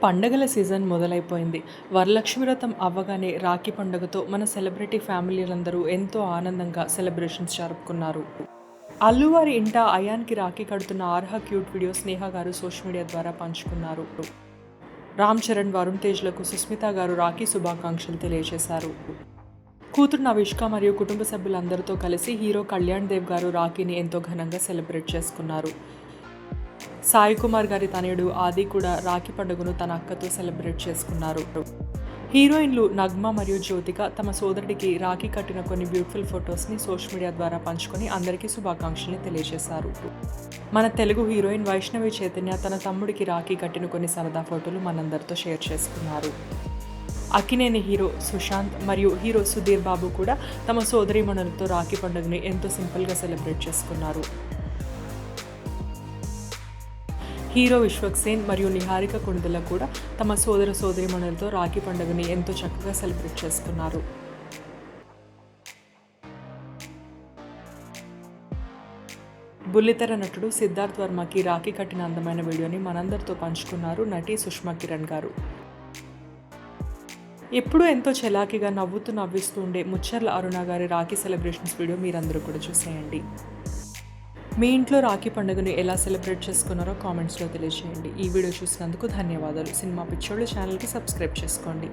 పండగల సీజన్ మొదలైపోయింది. వరలక్ష్మి వ్రతం అవ్వగానే రాఖీ పండుగతో మన సెలబ్రిటీ ఫ్యామిలీలందరూ ఎంతో ఆనందంగా సెలబ్రేషన్స్ జరుపుకున్నారు. అల్లువారి ఇంట అయాన్కి రాఖీ కడుతున్న ఆర్హ క్యూట్ వీడియో స్నేహ గారు సోషల్ మీడియా ద్వారా పంచుకున్నారు. రామ్ చరణ్, వరుణ్ తేజ్లకు సుస్మిత గారు రాఖీ శుభాకాంక్షలు తెలియజేశారు. కూతురు నవిష్క మరియు కుటుంబ సభ్యులందరితో కలిసి హీరో కళ్యాణ్ దేవ్ గారు రాఖీని ఎంతో ఘనంగా సెలబ్రేట్ చేసుకున్నారు. సాయి కుమార్ గారి తనయుడు ఆది కూడా రాఖీ పండుగను తన అక్కతో సెలబ్రేట్ చేసుకున్నారు. హీరోయిన్లు నగ్మ మరియు జ్యోతిక తమ సోదరుడికి రాఖీ కట్టిన కొన్ని బ్యూటిఫుల్ ఫొటోస్ని సోషల్ మీడియా ద్వారా పంచుకొని అందరికీ శుభాకాంక్షల్ని తెలియజేశారు. మన తెలుగు హీరోయిన్ వైష్ణవి చైతన్య తన తమ్ముడికి రాఖీ కట్టిన కొన్ని సరదా ఫోటోలు మనందరితో షేర్ చేసుకున్నారు. అక్కినేని హీరో సుశాంత్ మరియు హీరో సుధీర్ బాబు కూడా తమ సోదరీమణులతో రాఖీ పండుగని ఎంతో సింపుల్గా సెలబ్రేట్ చేసుకున్నారు. హీరో విశ్వక్సేన్ మరియు నిహారిక కొణిదెల కూడా తమ సోదరీమణులతో రాఖీ పండుగని ఎంతో చక్కగా సెలబ్రేట్ చేసుకున్నారు. బుల్లితెర నటుడు సిద్ధార్థ్ వర్మకి రాఖీ కట్టిన అందమైన వీడియోని మనందరితో పంచుకున్నారు నటి సుష్మా కిరణ్ గారు. ఎప్పుడూ ఎంతో చలాకీగా నవ్విస్తూ ఉండే ముచ్చర్ల అరుణ గారి రాఖీ సెలబ్రేషన్స్ వీడియో మీరందరూ కూడా చూసేయండి. మీ ఇంట్లో రాఖీ పండుగను ఎలా సెలబ్రేట్ చేసుకున్నారో కామెంట్స్లో తెలియజేయండి. ఈ వీడియో చూసినందుకు ధన్యవాదాలు. సినిమా పిచ్చోళ్ళు ఛానల్కి సబ్స్క్రైబ్ చేసుకోండి.